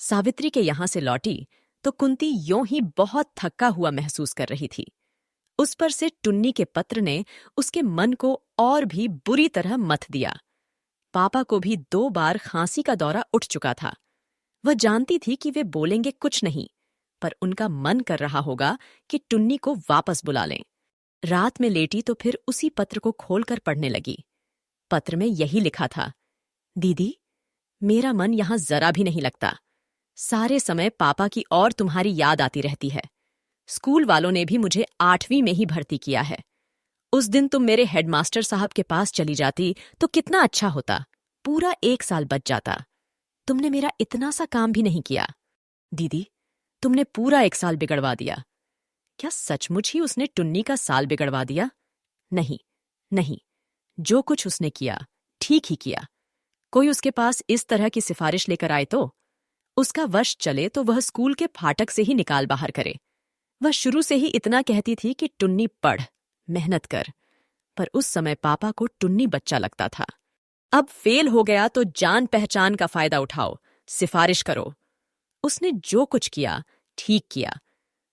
सावित्री के यहां से लौटी तो कुंती यों ही बहुत थका हुआ महसूस कर रही थी। उस पर से टुन्नी के पत्र ने उसके मन को और भी बुरी तरह मथ दिया। पापा को भी 2 बार खांसी का दौरा उठ चुका था। वह जानती थी कि वे बोलेंगे कुछ नहीं, पर उनका मन कर रहा होगा कि टुन्नी को वापस बुला लें। रात में लेटी तो फिर उसी पत्र को खोलकर पढ़ने लगी। पत्र में यही लिखा था, दीदी, मेरा मन यहां जरा भी नहीं लगता। सारे समय पापा की और तुम्हारी याद आती रहती है। स्कूल वालों ने भी मुझे 8वीं में ही भर्ती किया है। उस दिन तुम मेरे हेडमास्टर साहब के पास चली जाती तो कितना अच्छा होता। पूरा 1 साल बच जाता। तुमने मेरा इतना सा काम भी नहीं किया। दीदी, तुमने पूरा 1 साल बिगड़वा दिया। क्या सचमुच ही उसने टुन्नी का साल बिगड़वा दिया? नहीं, नहीं, जो कुछ उसने किया ठीक ही किया। कोई उसके पास इस तरह की सिफारिश लेकर आए तो उसका वश चले तो वह स्कूल के फाटक से ही निकाल बाहर करे। वह शुरू से ही इतना कहती थी कि टुन्नी पढ़, मेहनत कर, पर उस समय पापा को टुन्नी बच्चा लगता था। अब फेल हो गया तो जान पहचान का फायदा उठाओ, सिफारिश करो। उसने जो कुछ किया ठीक किया।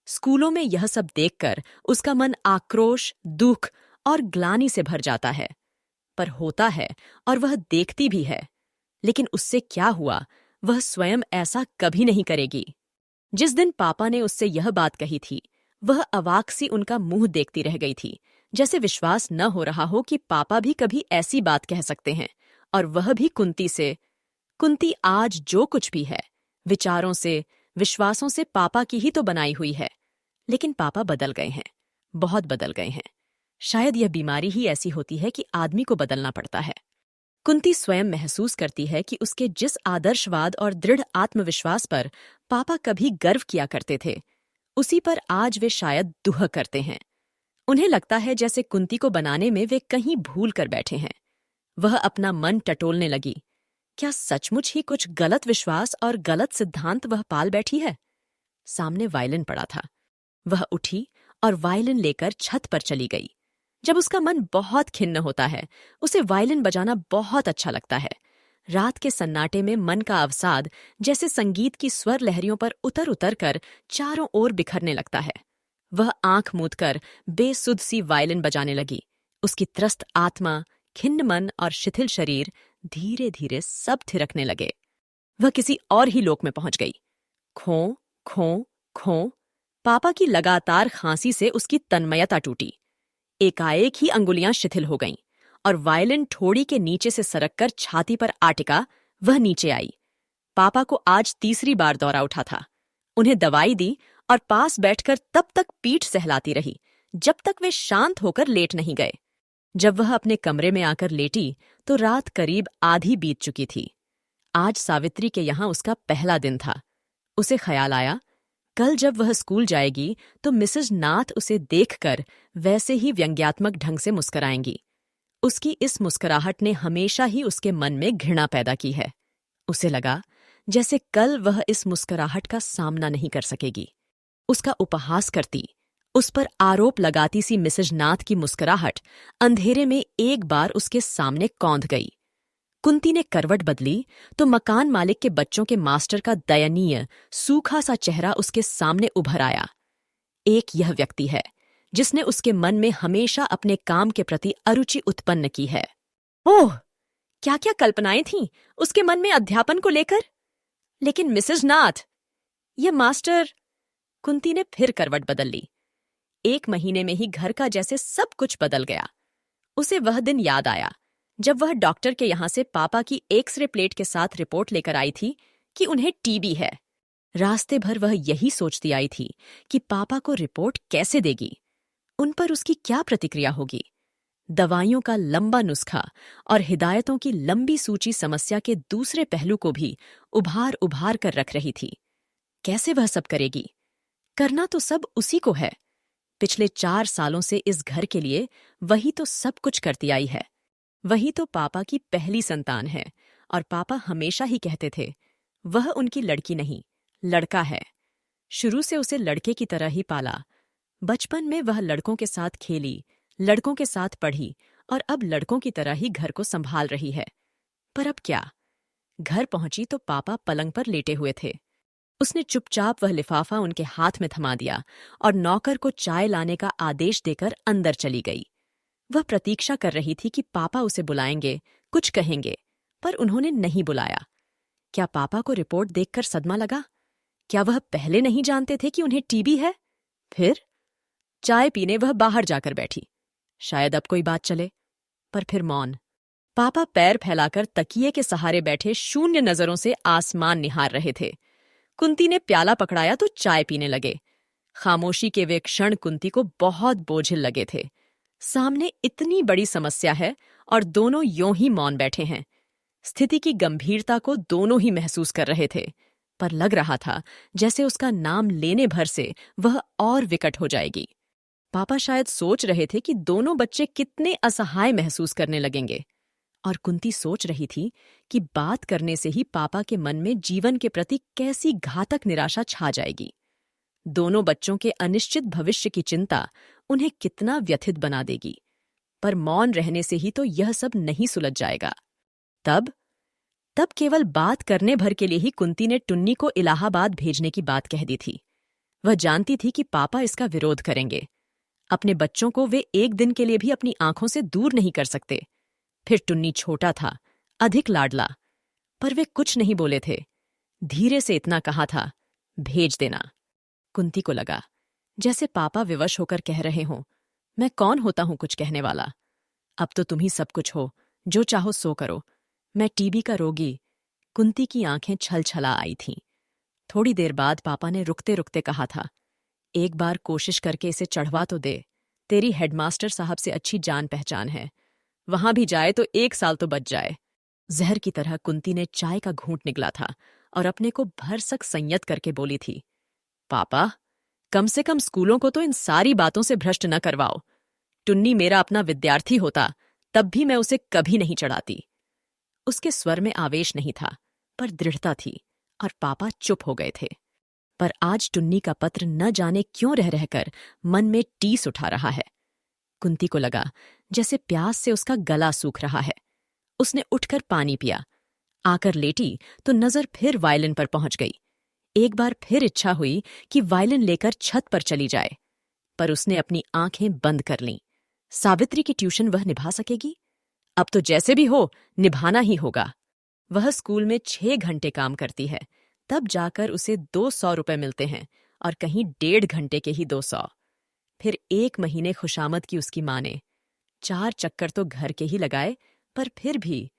स्कूलों में यह सब देखकर उसका मन आक्रोश, दुख और ग्लानि से भर जाता है। पर होता है और वह देखती भी है, लेकिन उससे क्या हुआ, वह स्वयं ऐसा कभी नहीं करेगी। जिस दिन पापा ने उससे यह बात कही थी, वह अवाक सी उनका मुंह देखती रह गई थी, जैसे विश्वास न हो रहा हो कि पापा भी कभी ऐसी बात कह सकते हैं, और वह भी कुंती से। कुंती आज जो कुछ भी है, विचारों से, विश्वासों से पापा की ही तो बनाई हुई है। लेकिन पापा बदल गए हैं, बहुत बदल गए हैं। शायद यह बीमारी ही ऐसी होती है कि आदमी को बदलना पड़ता है। कुंती स्वयं महसूस करती है कि उसके जिस आदर्शवाद और दृढ़ आत्मविश्वास पर पापा कभी गर्व किया करते थे, उसी पर आज वे शायद दुह करते हैं। उन्हें लगता है जैसे कुंती को बनाने में वे कहीं भूल कर बैठे हैं। वह अपना मन टटोलने लगी। क्या सचमुच ही कुछ गलत विश्वास और गलत सिद्धांत वह पाल बैठी है? सामने वायलिन पड़ा था। वह उठी और वायलिन लेकर छत पर चली गई। जब उसका मन बहुत खिन्न होता है, उसे वायलिन बजाना बहुत अच्छा लगता है। रात के सन्नाटे में मन का अवसाद जैसे संगीत की स्वर लहरियों पर उतर उतर कर चारों ओर बिखरने लगता है। वह आंख मूंदकर बेसुध सी वायलिन बजाने लगी। उसकी त्रस्त आत्मा, खिन्न मन और शिथिल शरीर धीरे धीरे सब थिरकने लगे। वह किसी और ही लोक में पहुंच गई। खों, खों, खों। पापा की लगातार खांसी से उसकी तन्मयता टूटी। एकाएक ही अंगुलियां शिथिल हो गईं और वायलिन ठोड़ी के नीचे से सरककर छाती पर आ टिका। वह नीचे आई। पापा को आज 3री बार दौरा उठा था। उन्हें दवाई दी और पास बैठकर तब तक पीठ सहलाती रही जब तक वे शांत होकर लेट नहीं गए। जब वह अपने कमरे में आकर लेटी तो रात करीब आधी बीत चुकी थी। आज सावित्री के यहां उसका पहला दिन था। उसे ख्याल आया, कल जब वह स्कूल जाएगी तो मिसेज नाथ उसे देखकर वैसे ही व्यंग्यात्मक ढंग से मुस्कुराएंगी। उसकी इस मुस्कुराहट ने हमेशा ही उसके मन में घृणा पैदा की है। उसे लगा जैसे कल वह इस मुस्कुराहट का सामना नहीं कर सकेगी। उसका उपहास करती, उस पर आरोप लगाती सी मिसेज नाथ की मुस्कुराहट अंधेरे में एक बार उसके सामने कौंध गई। कुंती ने करवट बदली तो मकान मालिक के बच्चों के मास्टर का दयनीय, सूखा सा चेहरा उसके सामने उभर आया। एक यह व्यक्ति है जिसने उसके मन में हमेशा अपने काम के प्रति अरुचि उत्पन्न की है। ओह, क्या क्या कल्पनाएं थीं उसके मन में अध्यापन को लेकर। लेकिन मिसेज नाथ, यह मास्टर। कुंती ने फिर करवट बदल ली। 1 महीने में ही घर का जैसे सब कुछ बदल गया। उसे वह दिन याद आया जब वह डॉक्टर के यहां से पापा की एक्सरे प्लेट के साथ रिपोर्ट लेकर आई थी कि उन्हें टीबी है। रास्ते भर वह यही सोचती आई थी कि पापा को रिपोर्ट कैसे देगी, उन पर उसकी क्या प्रतिक्रिया होगी। दवाइयों का लंबा नुस्खा और हिदायतों की लंबी सूची समस्या के दूसरे पहलू को भी उभार उभार कर रख रही थी। कैसे वह सब करेगी? करना तो सब उसी को है। पिछले 4 सालों से इस घर के लिए वही तो सब कुछ करती आई है। वही तो पापा की पहली संतान है, और पापा हमेशा ही कहते थे वह उनकी लड़की नहीं, लड़का है। शुरू से उसे लड़के की तरह ही पाला। बचपन में वह लड़कों के साथ खेली, लड़कों के साथ पढ़ी, और अब लड़कों की तरह ही घर को संभाल रही है। पर अब क्या? घर पहुंची तो पापा पलंग पर लेटे हुए थे। उसने चुपचाप वह लिफाफा उनके हाथ में थमा दिया और नौकर को चाय लाने का आदेश देकर अंदर चली गई। वह प्रतीक्षा कर रही थी कि पापा उसे बुलाएंगे, कुछ कहेंगे, पर उन्होंने नहीं बुलाया। क्या पापा को रिपोर्ट देखकर सदमा लगा? क्या वह पहले नहीं जानते थे कि उन्हें टीबी है? फिर चाय पीने वह बाहर जाकर बैठी। शायद अब कोई बात चले, पर फिर मौन। पापा पैर फैलाकर तकिए के सहारे बैठे शून्य नजरों से आसमान निहार रहे थे। कुंती ने प्याला पकड़ाया तो चाय पीने लगे। खामोशी के वे क्षण कुंती को बहुत बोझिल लगे थे। सामने इतनी बड़ी समस्या है और दोनों यों ही मौन बैठे हैं। स्थिति की गंभीरता को दोनों ही महसूस कर रहे थे, पर लग रहा था जैसे उसका नाम लेने भर से वह और विकट हो जाएगी। पापा शायद सोच रहे थे कि दोनों बच्चे कितने असहाय महसूस करने लगेंगे, और कुंती सोच रही थी कि बात करने से ही पापा के मन में जीवन के प्रति कैसी घातक निराशा छा जाएगी। दोनों बच्चों के अनिश्चित भविष्य की चिंता उन्हें कितना व्यथित बना देगी, पर मौन रहने से ही तो यह सब नहीं सुलझ जाएगा। तब केवल बात करने भर के लिए ही कुंती ने टुन्नी को इलाहाबाद भेजने की बात कह दी थी। वह जानती थी कि पापा इसका विरोध करेंगे। अपने बच्चों को वे एक दिन के लिए भी अपनी आंखों से दूर नहीं कर सकते। फिर टुन्नी छोटा था, अधिक लाडला, पर वे कुछ नहीं बोले थे। धीरे से इतना कहा था, भेज देना। कुंती को लगा जैसे पापा विवश होकर कह रहे हों, मैं कौन होता हूं कुछ कहने वाला? अब तो तुम ही सब कुछ हो, जो चाहो सो करो। मैं टीबी का रोगी। कुंती की आंखें छल छला आई थीं। थोड़ी देर बाद पापा ने रुकते रुकते कहा था, एक बार कोशिश करके इसे चढ़वा तो दे। तेरी हेडमास्टर साहब से अच्छी जान पहचान है, वहां भी जाए तो 1 साल तो बच जाए। जहर की तरह कुंती ने चाय का घूंट निगला था और अपने को भरसक संयत करके बोली थी, पापा, कम से कम स्कूलों को तो इन सारी बातों से भ्रष्ट न करवाओ। टुन्नी मेरा अपना विद्यार्थी होता तब भी मैं उसे कभी नहीं चढ़ाती। उसके स्वर में आवेश नहीं था, पर दृढ़ता थी, और पापा चुप हो गए थे। पर आज टुन्नी का पत्र न जाने क्यों रह रहकर मन में टीस उठा रहा है। कुंती को लगा जैसे प्यास से उसका गला सूख रहा है। उसने उठकर पानी पिया। आकर लेटी तो नजर फिर वायलिन पर पहुंच गई। एक बार फिर इच्छा हुई कि वायलिन लेकर छत पर चली जाए, पर उसने अपनी आंखें बंद कर लीं। सावित्री की ट्यूशन वह निभा सकेगी? अब तो जैसे भी हो निभाना ही होगा। वह स्कूल में 6 घंटे काम करती है, तब जाकर उसे 200 रुपए मिलते हैं, और कहीं 1.5 घंटे के ही 200। फिर 1 महीने खुशामद की उसकी माँ ने। 4 चक्कर तो घर के ही लगाए, पर फिर भी।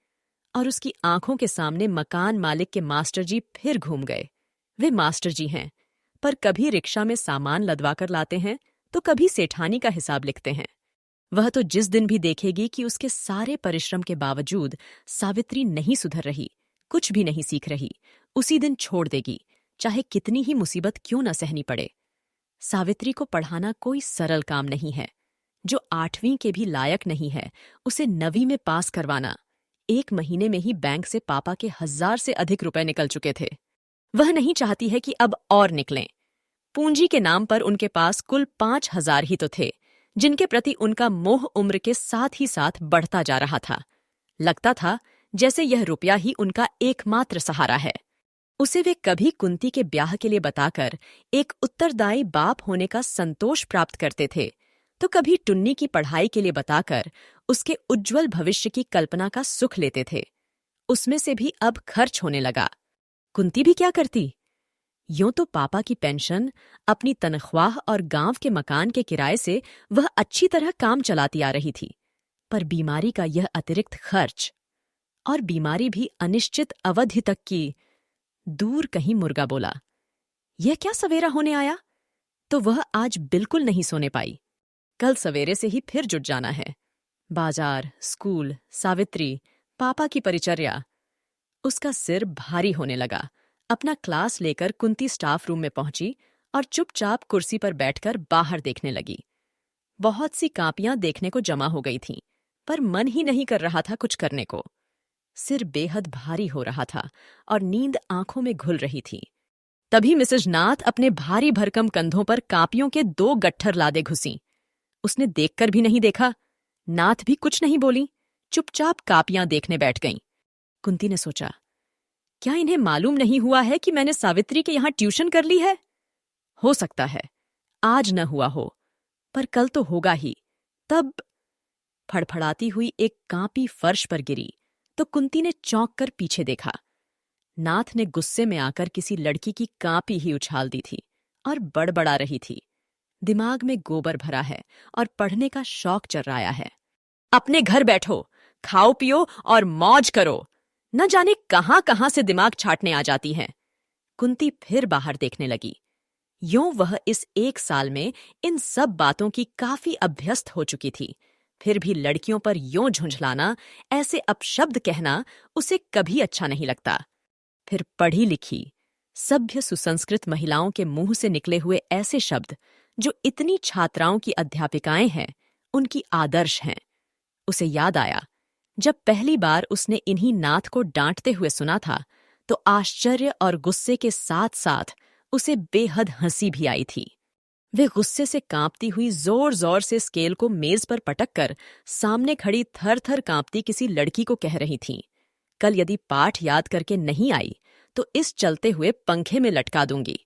और उसकी आंखों के सामने मकान मालिक के मास्टर जी फिर घूम गए। वे मास्टर जी हैं, पर कभी रिक्शा में सामान लदवा कर लाते हैं तो कभी सेठानी का हिसाब लिखते हैं। वह तो जिस दिन भी देखेगी कि उसके सारे परिश्रम के बावजूद सावित्री नहीं सुधर रही, कुछ भी नहीं सीख रही, उसी दिन छोड़ देगी, चाहे कितनी ही मुसीबत क्यों न सहनी पड़े। सावित्री को पढ़ाना कोई सरल काम नहीं है। जो 8वीं के भी लायक नहीं है, उसे 9वीं में पास करवाना। 1 महीने में ही बैंक से पापा के 1000 से अधिक रुपए निकल चुके थे। वह नहीं चाहती है कि अब और निकलें। पूंजी के नाम पर उनके पास कुल 5000 ही तो थे, जिनके प्रति उनका मोह उम्र के साथ ही साथ बढ़ता जा रहा था। लगता था जैसे यह रुपया ही उनका एकमात्र सहारा है। उसे वे कभी कुंती के ब्याह के लिए बताकर एक उत्तरदायी बाप होने का संतोष प्राप्त करते थे, तो कभी टुन्नी की पढ़ाई के लिए बताकर उसके उज्ज्वल भविष्य की कल्पना का सुख लेते थे। उसमें से भी अब खर्च होने लगा। कुंती भी क्या करती? यूं तो पापा की पेंशन, अपनी तनख्वाह और गांव के मकान के किराए से वह अच्छी तरह काम चलाती आ रही थी, पर बीमारी का यह अतिरिक्त खर्च, और बीमारी भी अनिश्चित अवधि तक की। दूर कहीं मुर्गा बोला, यह क्या सवेरा होने आया? तो वह आज बिल्कुल नहीं सोने पाई। कल सवेरे से ही फिर जुट जाना है। बाजार, स्कूल, सावित्री, पापा की परिचर्या। उसका सिर भारी होने लगा। अपना क्लास लेकर कुंती स्टाफ रूम में पहुंची और चुपचाप कुर्सी पर बैठकर बाहर देखने लगी। बहुत सी कापियां देखने को जमा हो गई थीं, पर मन ही नहीं कर रहा था कुछ करने को। सिर बेहद भारी हो रहा था और नींद आंखों में घुल रही थी। तभी मिसेज नाथ अपने भारी भरकम कंधों पर कापियों के 2 गट्ठर लादे घुसीं। उसने देखकर भी नहीं देखा। नाथ भी कुछ नहीं बोली, चुपचाप कापियां देखने बैठ गईं। कुंती ने सोचा, क्या इन्हें मालूम नहीं हुआ है कि मैंने सावित्री के यहाँ ट्यूशन कर ली है? हो सकता है आज न हुआ हो, पर कल तो होगा ही। तब फड़फड़ाती हुई एक कांपी फर्श पर गिरी तो कुंती ने चौंक कर पीछे देखा। नाथ ने गुस्से में आकर किसी लड़की की कांपी ही उछाल दी थी और बड़बड़ा रही थी। दिमाग में गोबर भरा है और पढ़ने का शौक चर्राया है। अपने घर बैठो, खाओ पियो और मौज करो। न जाने कहां कहां से दिमाग छाटने आ जाती हैं। कुंती फिर बाहर देखने लगी। यूं वह इस एक साल में इन सब बातों की काफी अभ्यस्त हो चुकी थी, फिर भी लड़कियों पर यूं झुंझलाना, ऐसे अपशब्द कहना उसे कभी अच्छा नहीं लगता। फिर पढ़ी लिखी, सभ्य सुसंस्कृत महिलाओं के मुंह से निकले हुए ऐसे शब्द जो इतनी छात्राओं की अध्यापिकाएं हैं, उनकी आदर्श हैं। उसे याद आया, जब पहली बार उसने इन्हीं नाथ को डांटते हुए सुना था तो आश्चर्य और गुस्से के साथ साथ उसे बेहद हंसी भी आई थी। वे गुस्से से कांपती हुई जोर जोर से स्केल को मेज पर पटक कर सामने खड़ी थर थर कांपती किसी लड़की को कह रही थीं, कल यदि पाठ याद करके नहीं आई तो इस चलते हुए पंखे में लटका दूंगी।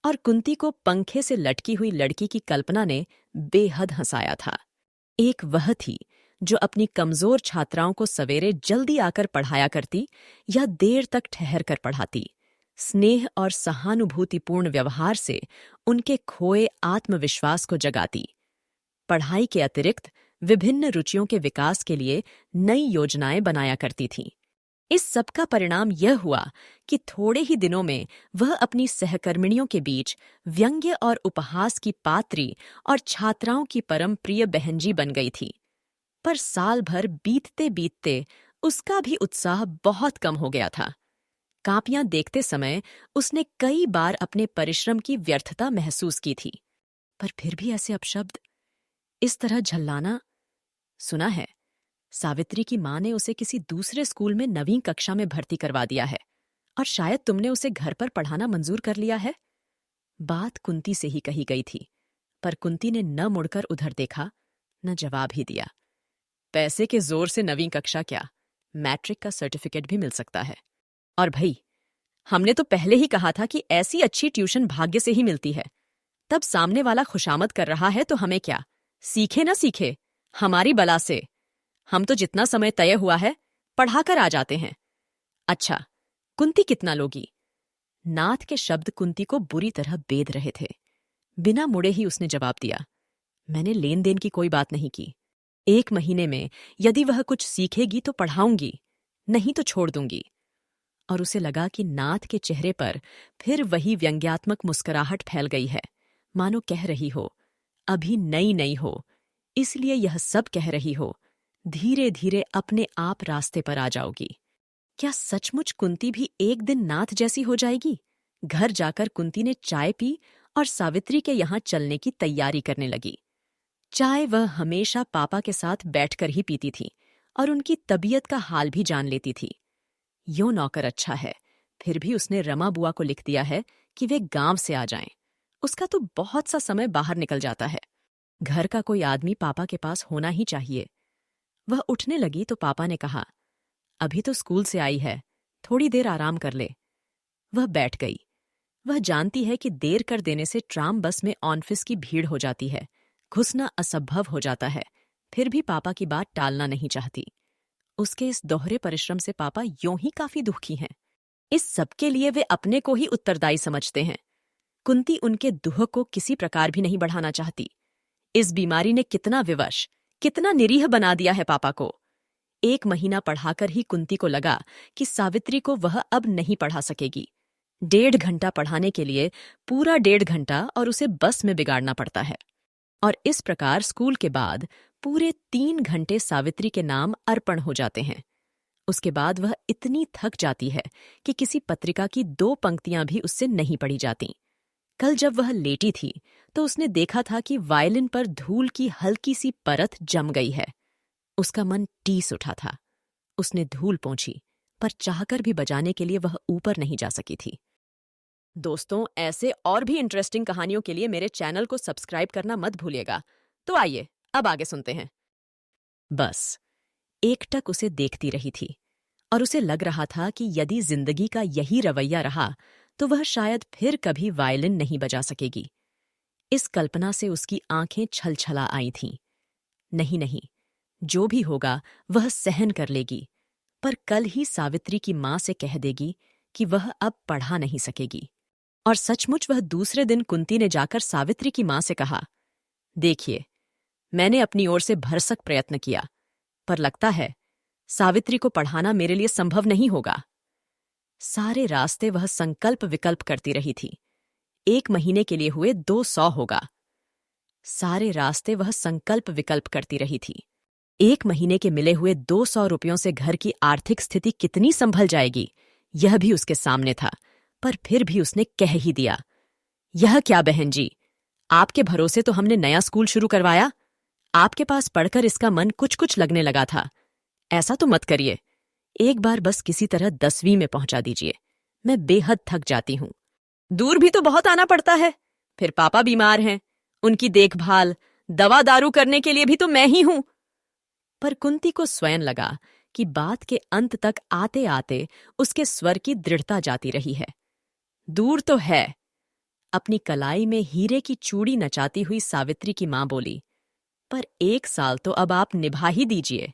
और कुंती को पंखे से लटकी हुई लड़की की कल्पना ने बेहद हंसाया था। एक वह थी जो अपनी कमजोर छात्राओं को सवेरे जल्दी आकर पढ़ाया करती या देर तक ठहर कर पढ़ाती, स्नेह और सहानुभूतिपूर्ण व्यवहार से उनके खोए आत्मविश्वास को जगाती, पढ़ाई के अतिरिक्त विभिन्न रुचियों के विकास के लिए नई योजनाएं बनाया करती थी। इस सब का परिणाम यह हुआ कि थोड़े ही दिनों में वह अपनी सहकर्मिणियों के बीच व्यंग्य और उपहास की पात्री और छात्राओं की परम प्रिय बहनजी बन गई थी। पर साल भर बीतते बीतते उसका भी उत्साह बहुत कम हो गया था। कापियां देखते समय उसने कई बार अपने परिश्रम की व्यर्थता महसूस की थी, पर फिर भी ऐसे अपशब्द, इस तरह झल्लाना। सुना है सावित्री की मां ने उसे किसी दूसरे स्कूल में 9वीं कक्षा में भर्ती करवा दिया है और शायद तुमने उसे घर पर पढ़ाना मंजूर कर लिया है। बात कुंती से ही कही गई थी, पर कुंती ने न मुड़कर उधर देखा, न जवाब ही दिया। पैसे के जोर से 9वीं कक्षा क्या, मैट्रिक का सर्टिफिकेट भी मिल सकता है। और भई, हमने तो पहले ही कहा था कि ऐसी अच्छी ट्यूशन भाग्य से ही मिलती है। तब सामने वाला खुशामद कर रहा है तो हमें क्या, सीखे ना सीखे, हमारी बला से। हम तो जितना समय तय हुआ है पढ़ाकर आ जाते हैं। अच्छा, कुंती कितना लोगी? नाथ के शब्द कुंती को बुरी तरह बेध रहे थे। बिना मुड़े ही उसने जवाब दिया, मैंने लेन देन की कोई बात नहीं की। 1 महीने में यदि वह कुछ सीखेगी तो पढ़ाऊंगी, नहीं तो छोड़ दूंगी। और उसे लगा कि नाथ के चेहरे पर फिर वही व्यंग्यात्मक मुस्कुराहट फैल गई है, मानो कह रही हो, अभी नई नई हो, इसलिए यह सब कह रही हो, धीरे धीरे अपने आप रास्ते पर आ जाओगी। क्या सचमुच कुंती भी एक दिन नाथ जैसी हो जाएगी? घर जाकर कुंती ने चाय पी और सावित्री के यहाँ चलने की तैयारी करने लगी। चाय वह हमेशा पापा के साथ बैठकर ही पीती थी और उनकी तबीयत का हाल भी जान लेती थी। यो नौकर अच्छा है, फिर भी उसने रमा बुआ को लिख दिया है कि वे गांव से आ जाएं। उसका तो बहुत सा समय बाहर निकल जाता है। घर का कोई आदमी पापा के पास होना ही चाहिए। वह उठने लगी तो पापा ने कहा, अभी तो स्कूल से आई है, थोड़ी देर आराम कर ले। वह बैठ गई। वह जानती है कि देर कर देने से ट्राम बस में ऑफिस की भीड़ हो जाती है, घुसना असंभव हो जाता है, फिर भी पापा की बात टालना नहीं चाहती। उसके इस दोहरे परिश्रम से पापा यों ही काफी दुखी हैं। इस सब के लिए वे अपने को ही उत्तरदायी समझते हैं। कुंती उनके दुह को किसी प्रकार भी नहीं बढ़ाना चाहती। इस बीमारी ने कितना विवश, कितना निरीह बना दिया है पापा को। 1 महीना पढ़ाकर ही कुंती को लगा कि सावित्री को वह अब नहीं पढ़ा सकेगी। 1.5 घंटा पढ़ाने के लिए पूरा 1.5 घंटा और उसे बस में बिगाड़ना पड़ता है। और इस प्रकार स्कूल के बाद पूरे 3 घंटे सावित्री के नाम अर्पण हो जाते हैं। उसके बाद वह इतनी थक जाती है कि किसी पत्रिका की 2 पंक्तियां भी उससे नहीं पढ़ी जाती। कल जब वह लेटी थी तो उसने देखा था कि वायलिन पर धूल की हल्की सी परत जम गई है। उसका मन टीस उठा था। उसने धूल पोंछी, पर चाहकर भी बजाने के लिए वह ऊपर नहीं जा सकी थी। दोस्तों, ऐसे और भी इंटरेस्टिंग कहानियों के लिए मेरे चैनल को सब्सक्राइब करना मत भूलिएगा। तो आइए अब आगे सुनते हैं। बस एकटक उसे देखती रही थी और उसे लग रहा था कि यदि जिंदगी का यही रवैया रहा तो वह शायद फिर कभी वायलिन नहीं बजा सकेगी। इस कल्पना से उसकी आंखें छलछला आई थीं। नहीं नहीं, जो भी होगा वह सहन कर लेगी, पर कल ही सावित्री की मां से कह देगी कि वह अब पढ़ा नहीं सकेगी। और सचमुच वह दूसरे दिन कुंती ने जाकर सावित्री की मां से कहा, देखिए, मैंने अपनी ओर से भरसक प्रयत्न किया, पर लगता है सावित्री को पढ़ाना मेरे लिए संभव नहीं होगा। सारे रास्ते वह संकल्प विकल्प करती रही थी। 1 महीने के लिए हुए 200 होगा। सारे रास्ते वह संकल्प विकल्प करती रही थी। 1 महीने के मिले हुए 200 रुपयों से घर की आर्थिक स्थिति कितनी संभल जाएगी, यह भी उसके सामने था, पर फिर भी उसने कह ही दिया, यह क्या बहन जी, आपके भरोसे तो हमने नया स्कूल शुरू करवाया। आपके पास पढ़कर इसका मन कुछ कुछ लगने लगा था। ऐसा तो मत करिए। एक बार बस किसी तरह 10वीं में पहुंचा दीजिए। मैं बेहद थक जाती हूं। दूर भी तो बहुत आना पड़ता है। फिर पापा बीमार हैं, उनकी देखभाल, दवा दारू करने के लिए भी तो मैं ही हूं। पर कुंती को स्वयं लगा कि बात के अंत तक आते आते उसके स्वर की दृढ़ता जाती रही है। दूर तो है। अपनी कलाई में हीरे की चूड़ी नचाती हुई सावित्री की मां बोली, पर 1 साल तो अब आप निभा ही दीजिए।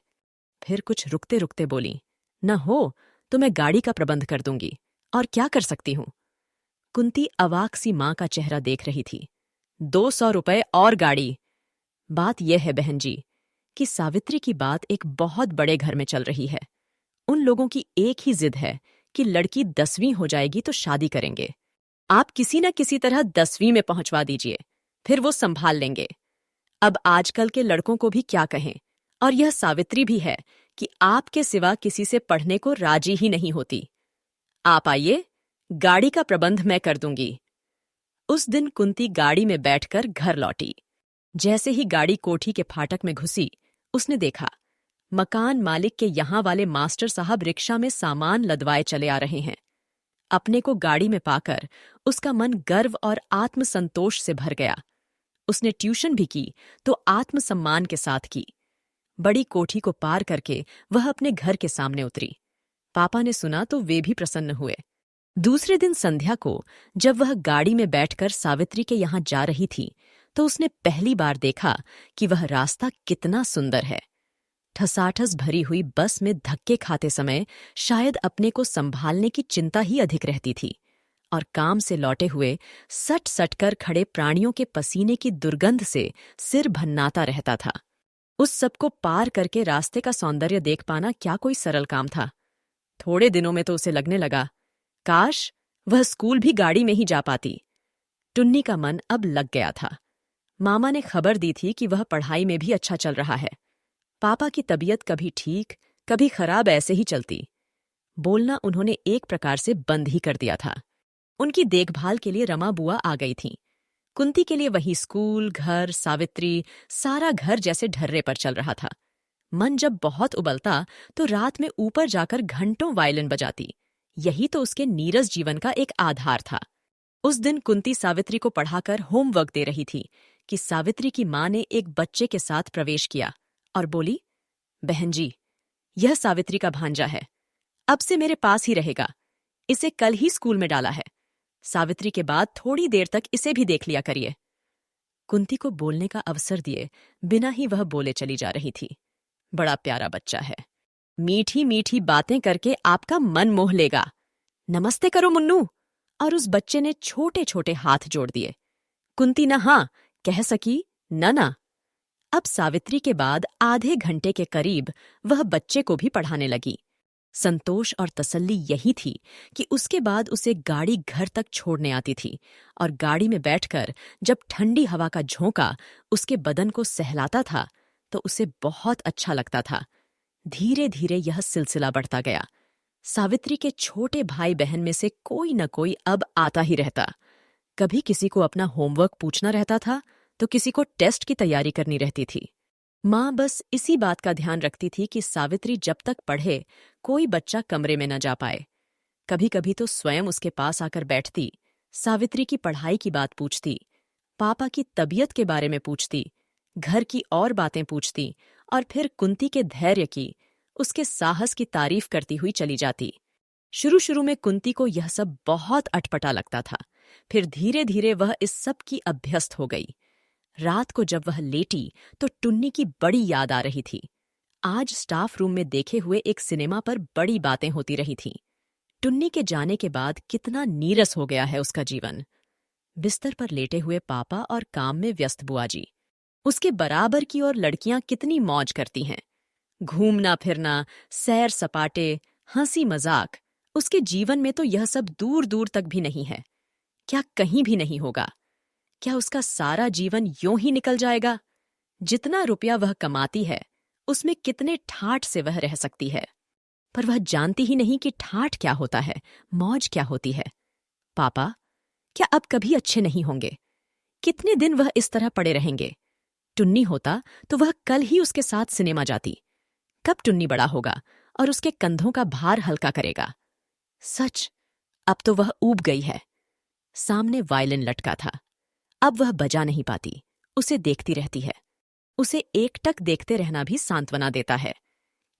फिर कुछ रुकते रुकते बोली, न हो तो मैं गाड़ी का प्रबंध कर दूंगी, और क्या कर सकती हूं। कुंती अवाक सी मां का चेहरा देख रही थी। 200 रुपए और गाड़ी। बात यह है बहन जी कि सावित्री की बात एक बहुत बड़े घर में चल रही है। उन लोगों की एक ही जिद है कि लड़की 10वीं हो जाएगी तो शादी करेंगे। आप किसी न किसी तरह 10वीं में पहुंचवा दीजिए, फिर वो संभाल लेंगे। अब आजकल के लड़कों को भी क्या कहें, और यह सावित्री भी है कि आपके सिवा किसी से पढ़ने को राजी ही नहीं होती। आप आइए, गाड़ी का प्रबंध मैं कर दूंगी। उस दिन कुंती गाड़ी में बैठकर घर लौटी। जैसे ही गाड़ी कोठी के फाटक में घुसी, उसने देखा मकान मालिक के यहां वाले मास्टर साहब रिक्शा में सामान लदवाए चले आ रहे हैं। अपने को गाड़ी में पाकर उसका मन गर्व और आत्मसंतोष से भर गया। उसने ट्यूशन भी की तो आत्मसम्मान के साथ की। बड़ी कोठी को पार करके वह अपने घर के सामने उतरी। पापा ने सुना तो वे भी प्रसन्न हुए। दूसरे दिन संध्या को जब वह गाड़ी में बैठकर सावित्री के यहां जा रही थी तो उसने पहली बार देखा कि वह रास्ता कितना सुंदर है। ठसाठस भरी हुई बस में धक्के खाते समय शायद अपने को संभालने की चिंता ही अधिक रहती थी, और काम से लौटे हुए सट सट कर खड़े प्राणियों के पसीने की दुर्गंध से सिर भन्नाता रहता था। उस सबको पार करके रास्ते का सौंदर्य देख पाना क्या कोई सरल काम था। थोड़े दिनों में तो उसे लगने लगा, काश वह स्कूल भी गाड़ी में ही जा पाती। टुन्नी का मन अब लग गया था। मामा ने खबर दी थी कि वह पढ़ाई में भी अच्छा चल रहा है। पापा की तबीयत कभी ठीक कभी खराब ऐसे ही चलती। बोलना उन्होंने एक प्रकार से बंद ही कर दिया था। उनकी देखभाल के लिए रमा बुआ आ गई थीं। कुंती के लिए वही स्कूल, घर, सावित्री, सारा घर जैसे ढर्रे पर चल रहा था। मन जब बहुत उबलता तो रात में ऊपर जाकर घंटों वायलिन बजाती। यही तो उसके नीरस जीवन का एक आधार था। उस दिन कुंती सावित्री को पढ़ाकर होमवर्क दे रही थी कि सावित्री की मां ने एक बच्चे के साथ प्रवेश किया और बोली, बहन जी, यह सावित्री का भांजा है। अब से मेरे पास ही रहेगा। इसे कल ही स्कूल में डाला है। सावित्री के बाद थोड़ी देर तक इसे भी देख लिया करिए। कुंती को बोलने का अवसर दिए बिना ही वह बोले चली जा रही थी। बड़ा प्यारा बच्चा है। मीठी मीठी बातें करके आपका मन मोह लेगा। नमस्ते करो मुन्नू। और उस बच्चे ने छोटे छोटे हाथ जोड़ दिए। कुंती न हाँ कह सकी न ना। अब सावित्री के बाद आधे घंटे के करीब वह बच्चे को भी पढ़ाने लगी। संतोष और तसल्ली यही थी कि उसके बाद उसे गाड़ी घर तक छोड़ने आती थी, और गाड़ी में बैठकर जब ठंडी हवा का झोंका उसके बदन को सहलाता था तो उसे बहुत अच्छा लगता था। धीरे धीरे यह सिलसिला बढ़ता गया। सावित्री के छोटे भाई बहन में से कोई न कोई अब आता ही रहता। कभी किसी को अपना होमवर्क पूछना रहता था तो किसी को टेस्ट की तैयारी करनी रहती थी। माँ बस इसी बात का ध्यान रखती थी कि सावित्री जब तक पढ़े कोई बच्चा कमरे में न जा पाए। कभी कभी तो स्वयं उसके पास आकर बैठती, सावित्री की पढ़ाई की बात पूछती, पापा की तबीयत के बारे में पूछती, घर की और बातें पूछती, और फिर कुंती के धैर्य की, उसके साहस की तारीफ करती हुई चली जाती। शुरू शुरू में कुंती को यह सब बहुत अटपटा लगता था, फिर धीरे धीरे वह इस सब की अभ्यस्त हो गई। रात को जब वह लेटी तो टुन्नी की बड़ी याद आ रही थी। आज स्टाफ रूम में देखे हुए एक सिनेमा पर बड़ी बातें होती रही थीं। टुन्नी के जाने के बाद कितना नीरस हो गया है उसका जीवन। बिस्तर पर लेटे हुए पापा और काम में व्यस्त बुआ जी। उसके बराबर की और लड़कियां कितनी मौज करती हैं। घूमना फिरना, सैर सपाटे, हंसी मजाक, उसके जीवन में तो यह सब दूर दूर तक भी नहीं है। क्या कहीं भी नहीं होगा? क्या उसका सारा जीवन यूं ही निकल जाएगा? जितना रुपया वह कमाती है उसमें कितने ठाठ से वह रह सकती है, पर वह जानती ही नहीं कि ठाठ क्या होता है, मौज क्या होती है। पापा क्या अब कभी अच्छे नहीं होंगे? कितने दिन वह इस तरह पड़े रहेंगे? टुन्नी होता तो वह कल ही उसके साथ सिनेमा जाती। कब टुन्नी बड़ा होगा और उसके कंधों का भार हल्का करेगा? सच, अब तो वह ऊब गई है। सामने वायलिन लटका था, अब वह बजा नहीं पाती, उसे देखती रहती है। उसे एकटक देखते रहना भी सांत्वना देता है।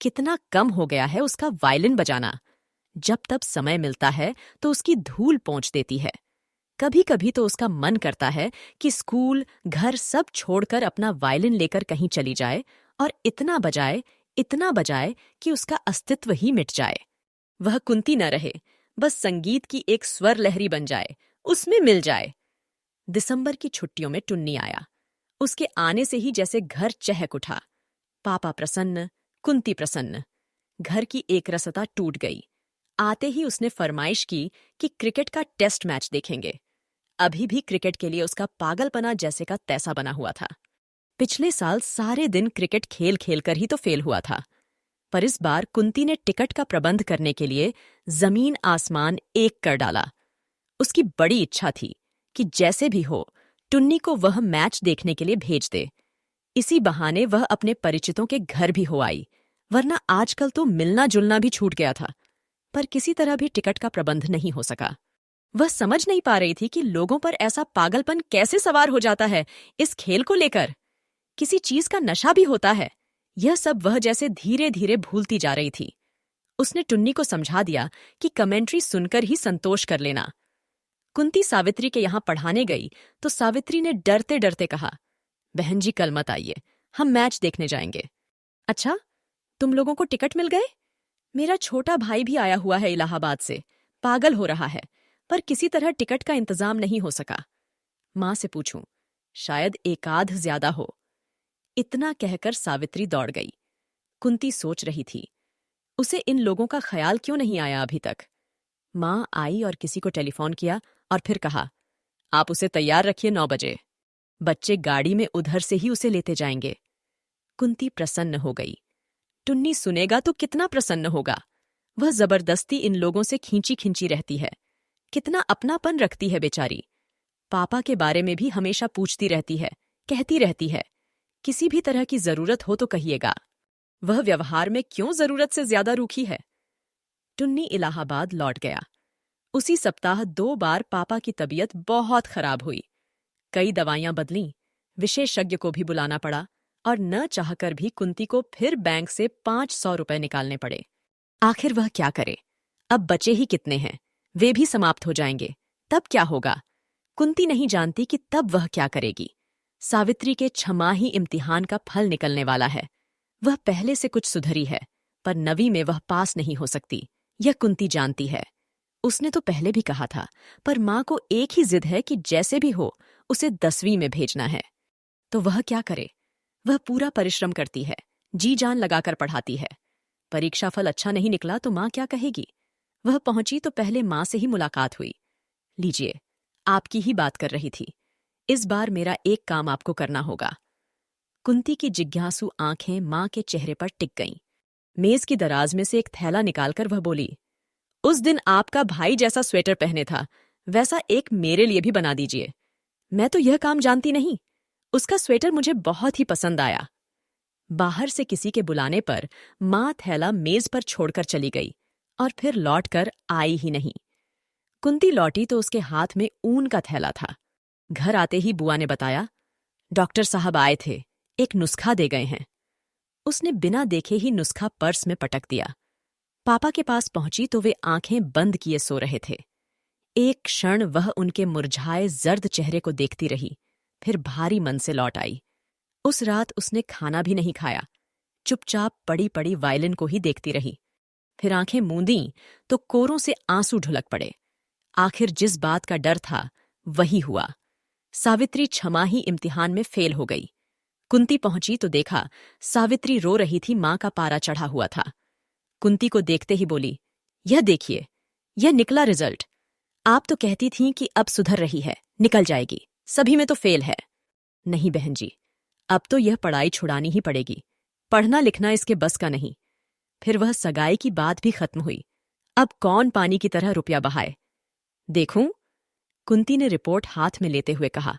कितना कम हो गया है उसका वायलिन बजाना। जब तब समय मिलता है तो उसकी धूल पोंछ देती है। कभी कभी तो उसका मन करता है कि स्कूल घर सब छोड़कर अपना वायलिन लेकर कहीं चली जाए और इतना बजाए कि उसका अस्तित्व ही मिट जाए। वह कुंती न रहे, बस संगीत की एक स्वर लहरी बन जाए, उसमें मिल जाए। दिसंबर की छुट्टियों में टुन्नी आया। उसके आने से ही जैसे घर चहक उठा। पापा प्रसन्न, कुंती प्रसन्न। घर की एकरसता टूट गई। आते ही उसने फरमाइश की कि क्रिकेट का टेस्ट मैच देखेंगे। अभी भी क्रिकेट के लिए उसका पागलपना जैसे का तैसा बना हुआ था। पिछले साल सारे दिन क्रिकेट खेल खेल कर ही तो फेल हुआ था, पर इस बार कुंती ने टिकट का प्रबंध करने के लिए जमीन आसमान एक कर डाला। उसकी बड़ी इच्छा थी कि जैसे भी हो टुन्नी को वह मैच देखने के लिए भेज दे। इसी बहाने वह अपने परिचितों के घर भी हो आई, वरना आजकल तो मिलना जुलना भी छूट गया था। पर किसी तरह भी टिकट का प्रबंध नहीं हो सका। वह समझ नहीं पा रही थी कि लोगों पर ऐसा पागलपन कैसे सवार हो जाता है इस खेल को लेकर। किसी चीज का नशा भी होता है, यह सब वह जैसे धीरे धीरे भूलती जा रही थी। उसने टुन्नी को समझा दिया कि कमेंट्री सुनकर ही संतोष कर लेना। कुंती सावित्री के यहाँ पढ़ाने गई तो सावित्री ने डरते डरते कहा, बहन जी कल मत आइए, हम मैच देखने जाएंगे। अच्छा, तुम लोगों को टिकट मिल गए? मेरा छोटा भाई भी आया हुआ है इलाहाबाद से, पागल हो रहा है, पर किसी तरह टिकट का इंतजाम नहीं हो सका। माँ से पूछूं, शायद एकाध ज्यादा हो। इतना कहकर सावित्री दौड़ गई। कुंती सोच रही थी, उसे इन लोगों का ख्याल क्यों नहीं आया अभी तक। माँ आई और किसी को टेलीफोन किया और फिर कहा, आप उसे तैयार रखिए 9 बजे। बच्चे गाड़ी में उधर से ही उसे लेते जाएंगे। कुंती प्रसन्न हो गई। टुन्नी सुनेगा तो कितना प्रसन्न होगा। वह जबरदस्ती इन लोगों से खींची खींची रहती है, कितना अपनापन रखती है बेचारी। पापा के बारे में भी हमेशा पूछती रहती है, कहती रहती है, किसी भी तरह की जरूरत हो तो कहिएगा। वह व्यवहार में क्यों जरूरत से ज्यादा रूखी है। टुन्नी इलाहाबाद लौट गया। उसी सप्ताह 2 बार पापा की तबीयत बहुत खराब हुई। कई दवाइयां बदलीं, विशेषज्ञ को भी बुलाना पड़ा और न चाहकर भी कुंती को फिर बैंक से 500 रुपए निकालने पड़े। आखिर वह क्या करे? अब बचे ही कितने हैं, वे भी समाप्त हो जाएंगे। तब क्या होगा? कुंती नहीं जानती कि तब वह क्या करेगी। सावित्री के छमाही इम्तिहान का फल निकलने वाला है। वह पहले से कुछ सुधरी है, पर 9वीं में वह पास नहीं हो सकती, यह कुंती जानती है। उसने तो पहले भी कहा था, पर माँ को एक ही जिद है कि जैसे भी हो उसे 10वीं में भेजना है। तो वह क्या करे? वह पूरा परिश्रम करती है, जी जान लगाकर पढ़ाती है। परीक्षा फल अच्छा नहीं निकला तो माँ क्या कहेगी? वह पहुंची तो पहले माँ से ही मुलाकात हुई। लीजिए, आपकी ही बात कर रही थी। इस बार मेरा एक काम आपको करना होगा। कुंती की जिज्ञासु आंखें माँ के चेहरे पर टिक गईं। मेज की दराज में से एक थैला निकालकर वह बोली, उस दिन आपका भाई जैसा स्वेटर पहने था वैसा एक मेरे लिए भी बना दीजिए। मैं तो यह काम जानती नहीं, उसका स्वेटर मुझे बहुत ही पसंद आया। बाहर से किसी के बुलाने पर माँ थैला मेज पर छोड़कर चली गई और फिर लौटकर आई ही नहीं। कुंती लौटी तो उसके हाथ में ऊन का थैला था। घर आते ही बुआ ने बताया, डॉक्टर साहब आए थे, एक नुस्खा दे गए हैं। उसने बिना देखे ही नुस्खा पर्स में पटक दिया। पापा के पास पहुंची तो वे आंखें बंद किए सो रहे थे। एक क्षण वह उनके मुरझाए जर्द चेहरे को देखती रही, फिर भारी मन से लौट आई। उस रात उसने खाना भी नहीं खाया, चुपचाप पड़ी पड़ी वायलिन को ही देखती रही। फिर आंखें मूंदी तो कोरों से आंसू ढुलक पड़े। आखिर जिस बात का डर था वही हुआ। सावित्री छमाही इम्तिहान में फेल हो गई। कुंती पहुंची तो देखा सावित्री रो रही थी, मां का पारा चढ़ा हुआ था। कुंती को देखते ही बोली, यह देखिए, यह निकला रिजल्ट। आप तो कहती थीं कि अब सुधर रही है, निकल जाएगी, सभी में तो फेल है। नहीं बहन जी, अब तो यह पढ़ाई छुड़ानी ही पड़ेगी, पढ़ना लिखना इसके बस का नहीं। फिर वह सगाई की बात भी खत्म हुई, अब कौन पानी की तरह रुपया बहाए। देखूं? कुंती ने रिपोर्ट हाथ में लेते हुए कहा।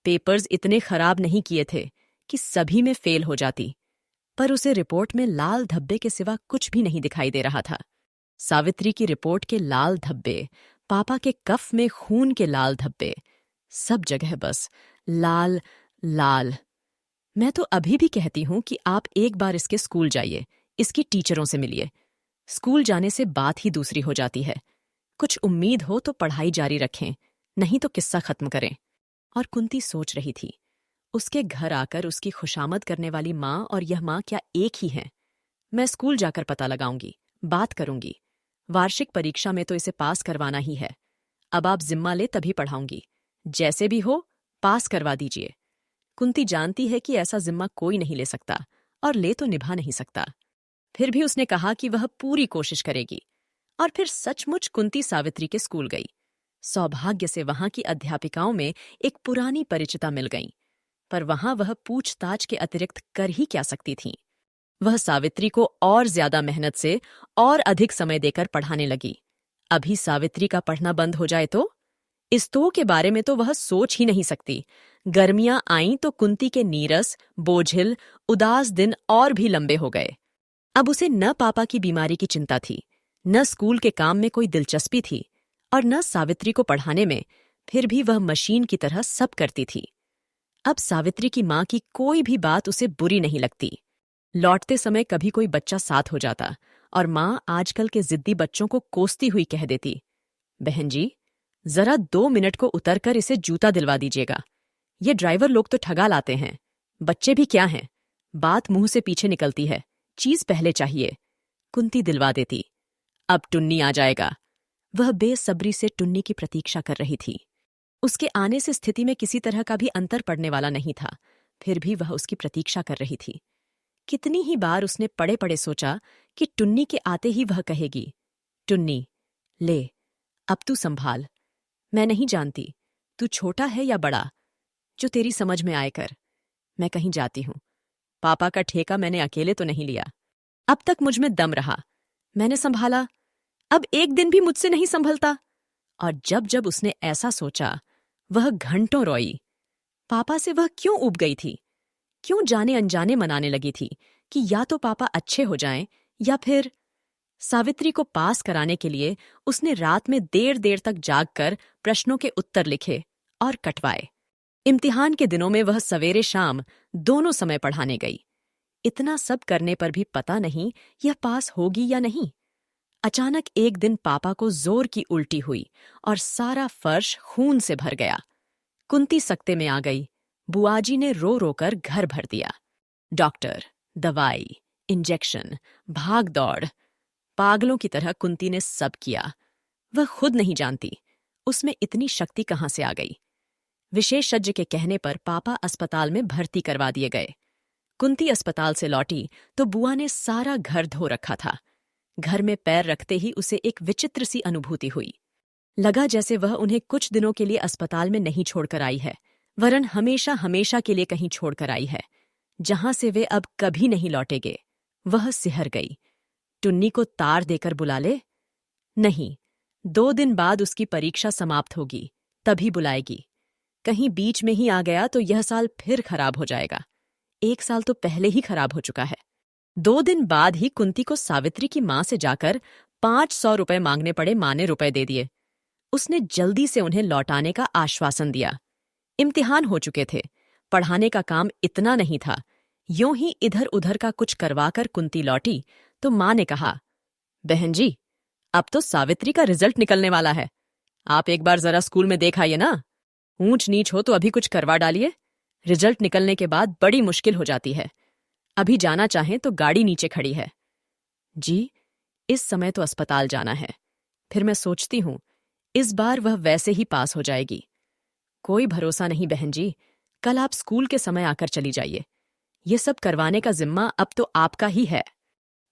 पेपर्स इतने खराब नहीं किए थे कि सभी में फेल हो जाती, पर उसे रिपोर्ट में लाल धब्बे के सिवा कुछ भी नहीं दिखाई दे रहा था। सावित्री की रिपोर्ट के लाल धब्बे, पापा के कफ में खून के लाल धब्बे, सब जगह बस लाल लाल। मैं तो अभी भी कहती हूं कि आप एक बार इसके स्कूल जाइए, इसकी टीचरों से मिलिए। स्कूल जाने से बात ही दूसरी हो जाती है। कुछ उम्मीद हो तो पढ़ाई जारी रखें, नहीं तो किस्सा खत्म करें। और कुंती सोच रही थी, उसके घर आकर उसकी खुशामद करने वाली माँ और यह माँ क्या एक ही हैं? मैं स्कूल जाकर पता लगाऊंगी, बात करूंगी। वार्षिक परीक्षा में तो इसे पास करवाना ही है। अब आप जिम्मा ले तभी पढ़ाऊंगी, जैसे भी हो पास करवा दीजिए। कुंती जानती है कि ऐसा जिम्मा कोई नहीं ले सकता, और ले तो निभा नहीं सकता। फिर भी उसने कहा कि वह पूरी कोशिश करेगी। और फिर सचमुच कुंती सावित्री के स्कूल गई। सौभाग्य से वहां की अध्यापिकाओं में एक पुरानी परिचिता मिल गई, पर वहां वह पूछताछ के अतिरिक्त कर ही क्या सकती थीं। वह सावित्री को और ज्यादा मेहनत से और अधिक समय देकर पढ़ाने लगी। अभी सावित्री का पढ़ना बंद हो जाए तो? इस तो के बारे में तो वह सोच ही नहीं सकती। गर्मियां आईं तो कुंती के नीरस, बोझिल, उदास दिन और भी लंबे हो गए। अब उसे न पापा की बीमारी की चिंता थी, न स्कूल के काम में कोई दिलचस्पी थी, और न सावित्री को पढ़ाने में। फिर भी वह मशीन की तरह सब करती थी। अब सावित्री की माँ की कोई भी बात उसे बुरी नहीं लगती। लौटते समय कभी कोई बच्चा साथ हो जाता और माँ आजकल के जिद्दी बच्चों को कोसती हुई कह देती, बहन जी, जरा 2 मिनट को उतरकर इसे जूता दिलवा दीजिएगा। ये ड्राइवर लोग तो ठगा लाते हैं, बच्चे भी क्या हैं। बात मुंह से पीछे निकलती है, चीज पहले चाहिए। कुंती दिलवा देती। अब टुन्नी आ जाएगा। वह बेसब्री से टुन्नी की प्रतीक्षा कर रही थी। उसके आने से स्थिति में किसी तरह का भी अंतर पड़ने वाला नहीं था, फिर भी वह उसकी प्रतीक्षा कर रही थी। कितनी ही बार उसने पड़े पड़े सोचा कि टुन्नी के आते ही वह कहेगी, टुन्नी, ले, अब तू संभाल। मैं नहीं जानती तू छोटा है या बड़ा, जो तेरी समझ में आए कर। मैं कहीं जाती हूं। पापा का ठेका मैंने अकेले तो नहीं लिया। अब तक मुझ में दम रहा, मैंने संभाला, अब एक दिन भी मुझसे नहीं संभलता। और जब जब उसने ऐसा सोचा, वह घंटों रोई। पापा से वह क्यों ऊब गई थी? क्यों जाने अनजाने मनाने लगी थी कि या तो पापा अच्छे हो जाएं, या फिर। सावित्री को पास कराने के लिए उसने रात में देर देर तक जागकर प्रश्नों के उत्तर लिखे और कटवाए। इम्तिहान के दिनों में वह सवेरे शाम दोनों समय पढ़ाने गई। इतना सब करने पर भी पता नहीं यह पास होगी या नहीं। अचानक एक दिन पापा को जोर की उल्टी हुई और सारा फर्श खून से भर गया। कुंती सकते में आ गई। बुआजी ने रो रो कर घर भर दिया। डॉक्टर, दवाई, इंजेक्शन, भाग दौड़, पागलों की तरह कुंती ने सब किया। वह खुद नहीं जानती उसमें इतनी शक्ति कहां से आ गई। विशेषज्ञ के कहने पर पापा अस्पताल में भर्ती करवा दिए गए। कुंती अस्पताल से लौटी तो बुआ ने सारा घर धो रखा था। घर में पैर रखते ही उसे एक विचित्र सी अनुभूति हुई। लगा जैसे वह उन्हें कुछ दिनों के लिए अस्पताल में नहीं छोड़कर आई है, वरन हमेशा हमेशा के लिए कहीं छोड़कर आई है, जहां से वे अब कभी नहीं लौटेंगे। वह सिहर गई। टुन्नी को तार देकर बुला ले? नहीं, 2 दिन बाद उसकी परीक्षा समाप्त होगी, तभी बुलाएगी। कहीं बीच में ही आ गया तो यह साल फिर खराब हो जाएगा। 1 साल तो पहले ही खराब हो चुका है। 2 दिन बाद ही कुंती को सावित्री की मां से जाकर 500 रुपए मांगने पड़े। मां ने रुपए दे दिए। उसने जल्दी से उन्हें लौटाने का आश्वासन दिया। इम्तिहान हो चुके थे, पढ़ाने का काम इतना नहीं था, यों ही इधर उधर का कुछ करवाकर कुंती लौटी तो माँ ने कहा, बहन जी, अब तो सावित्री का रिजल्ट निकलने वाला है। आप एक बार जरा स्कूल में देख आइए ना। ऊंच नीच हो तो अभी कुछ करवा डालिए। रिजल्ट निकलने के बाद बड़ी मुश्किल हो जाती है। अभी जाना चाहें तो गाड़ी नीचे खड़ी है। जी, इस समय तो अस्पताल जाना है। फिर मैं सोचती हूं इस बार वह वैसे ही पास हो जाएगी। कोई भरोसा नहीं बहन जी, कल आप स्कूल के समय आकर चली जाइए। ये सब करवाने का जिम्मा अब तो आपका ही है।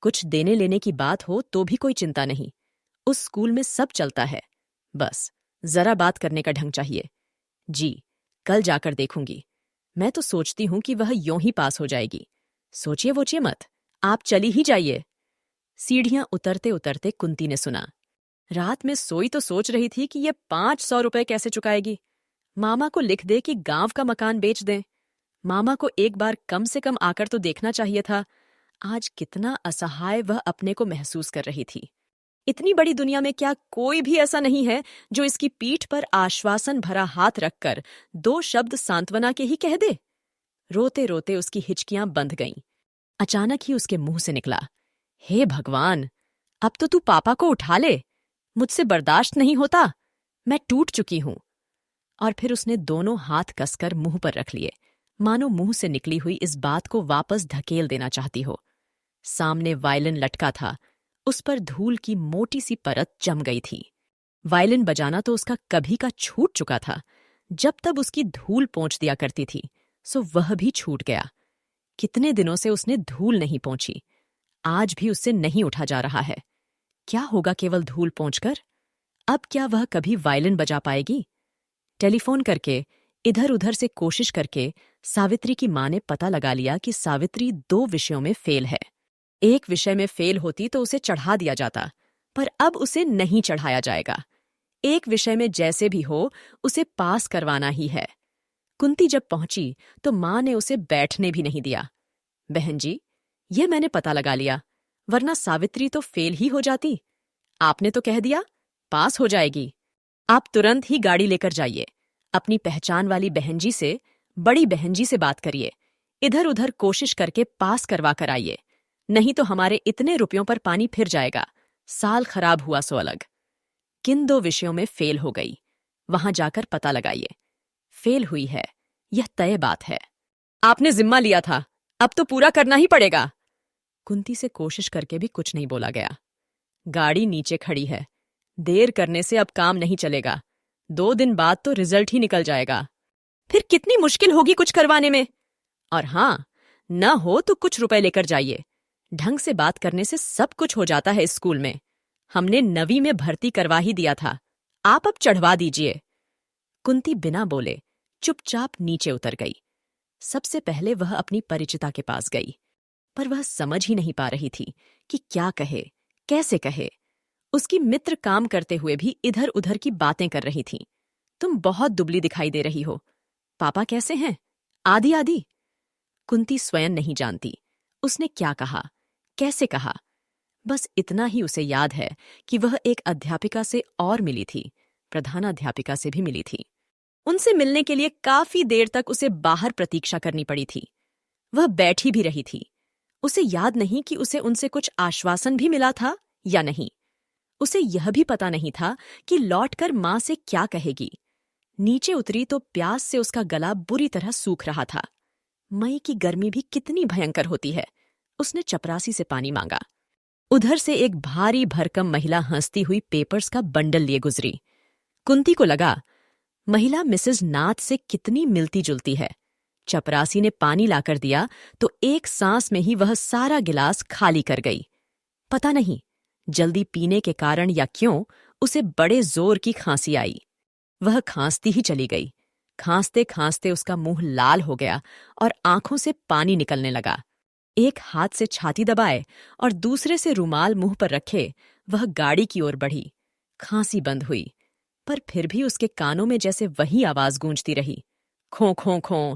कुछ देने लेने की बात हो तो भी कोई चिंता नहीं, उस स्कूल में सब चलता है। बस जरा बात करने का ढंग चाहिए। जी, कल जाकर देखूंगी। मैं तो सोचती हूं कि वह यों ही पास हो जाएगी। सोचिए वोचिए मत, आप चली ही जाइए। सीढ़ियां उतरते उतरते कुंती ने सुना। रात में सोई तो सोच रही थी कि ये 500 रुपए कैसे चुकाएगी। मामा को लिख दे कि गांव का मकान बेच दें। मामा को एक बार कम से कम आकर तो देखना चाहिए था। आज कितना असहाय वह अपने को महसूस कर रही थी। इतनी बड़ी दुनिया में क्या कोई भी ऐसा नहीं है जो इसकी पीठ पर आश्वासन भरा हाथ रखकर 2 शब्द सांत्वना के ही कह दे। रोते रोते उसकी हिचकियां बंध गईं। अचानक ही उसके मुंह से निकला, हे भगवान, अब तो तू पापा को उठा ले। मुझसे बर्दाश्त नहीं होता, मैं टूट चुकी हूं। और फिर उसने दोनों हाथ कसकर मुंह पर रख लिए, मानो मुंह से निकली हुई इस बात को वापस धकेल देना चाहती हो। सामने वायलिन लटका था, उस पर धूल की मोटी सी परत जम गई थी। वायलिन बजाना तो उसका कभी का छूट चुका था। जब तब उसकी धूल पोंछ दिया करती थी, सो वह भी छूट गया। कितने दिनों से उसने धूल नहीं पोंछी, आज भी उससे नहीं उठा जा रहा है। क्या होगा केवल धूल पोंछकर? अब क्या वह कभी वायलिन बजा पाएगी? टेलीफोन करके, इधर उधर से कोशिश करके सावित्री की मां ने पता लगा लिया कि सावित्री 2 विषयों में फेल है। एक विषय में फेल होती तो उसे चढ़ा दिया जाता, पर अब उसे नहीं चढ़ाया जाएगा। एक विषय में जैसे भी हो उसे पास करवाना ही है। कुंती जब पहुंची तो मां ने उसे बैठने भी नहीं दिया। बहन जी, यह मैंने पता लगा लिया, वरना सावित्री तो फेल ही हो जाती। आपने तो कह दिया पास हो जाएगी। आप तुरंत ही गाड़ी लेकर जाइए। अपनी पहचान वाली बहन जी से, बड़ी बहन जी से बात करिए। इधर उधर कोशिश करके पास करवा कर आइए, नहीं तो हमारे इतने रुपयों पर पानी फिर जाएगा। साल खराब हुआ सो अलग। किन 2 विषयों में फेल हो गई, वहां जाकर पता लगाइए। फेल हुई है, यह तय बात है। आपने जिम्मा लिया था, अब तो पूरा करना ही पड़ेगा। कुंती से कोशिश करके भी कुछ नहीं बोला गया। गाड़ी नीचे खड़ी है, देर करने से अब काम नहीं चलेगा। 2 दिन बाद तो रिजल्ट ही निकल जाएगा। फिर कितनी मुश्किल होगी कुछ करवाने में। और हां, न हो तो कुछ रुपए लेकर जाइए। ढंग से बात करने से सब कुछ हो जाता है इस स्कूल में। हमने 9वीं में भर्ती करवा ही दिया था, आप अब चढ़वा दीजिए। कुंती बिना बोले चुपचाप नीचे उतर गई। सबसे पहले वह अपनी परिचिता के पास गई, पर वह समझ ही नहीं पा रही थी कि क्या कहे, कैसे कहे। उसकी मित्र काम करते हुए भी इधर उधर की बातें कर रही थीं। तुम बहुत दुबली दिखाई दे रही हो। पापा कैसे हैं? आदि आदि। कुंती स्वयं नहीं जानती उसने क्या कहा, कैसे कहा। बस इतना ही उसे याद है कि वह एक अध्यापिका से और मिली थी, प्रधानाध्यापिका से भी मिली थी। उनसे मिलने के लिए काफी देर तक उसे बाहर प्रतीक्षा करनी पड़ी थी। वह बैठी भी रही थी। उसे याद नहीं कि उसे उनसे कुछ आश्वासन भी मिला था या नहीं। उसे यह भी पता नहीं था कि लौटकर मां से क्या कहेगी। नीचे उतरी तो प्यास से उसका गला बुरी तरह सूख रहा था। मई की गर्मी भी कितनी भयंकर होती है। उसने चपरासी से पानी मांगा। उधर से एक भारी भरकम महिला हंसती हुई पेपर्स का बंडल लिए गुजरी। कुंती को लगा महिला मिसेस नाथ से कितनी मिलती जुलती है। चपरासी ने पानी लाकर दिया तो एक सांस में ही वह सारा गिलास खाली कर गई। पता नहीं जल्दी पीने के कारण या क्यों उसे बड़े जोर की खांसी आई। वह खांसती ही चली गई। खांसते खांसते उसका मुंह लाल हो गया और आंखों से पानी निकलने लगा। एक हाथ से छाती दबाए और दूसरे से रुमाल मुंह पर रखे वह गाड़ी की ओर बढ़ी। खांसी बंद हुई, पर फिर भी उसके कानों में जैसे वही आवाज गूंजती रही, खों खों खों।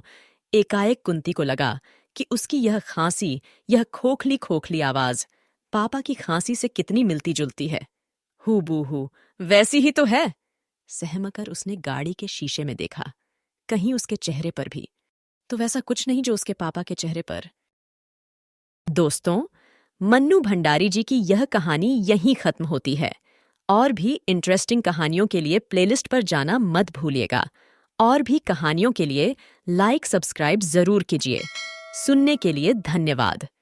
एकाएक कुंती को लगा कि उसकी यह खांसी, यह खोखली खोखली आवाज पापा की खांसी से कितनी मिलती जुलती है। हू बू हू, वैसी ही तो है। सहमकर उसने गाड़ी के शीशे में देखा, कहीं उसके चेहरे पर भी तो वैसा कुछ नहीं जो उसके पापा के चेहरे पर दोस्तों, मन्नू भंडारी जी की यह कहानी यहीं खत्म होती है। और भी इंटरेस्टिंग कहानियों के लिए प्लेलिस्ट पर जाना मत भूलिएगा। और भी कहानियों के लिए लाइक सब्सक्राइब जरूर कीजिए। सुनने के लिए धन्यवाद।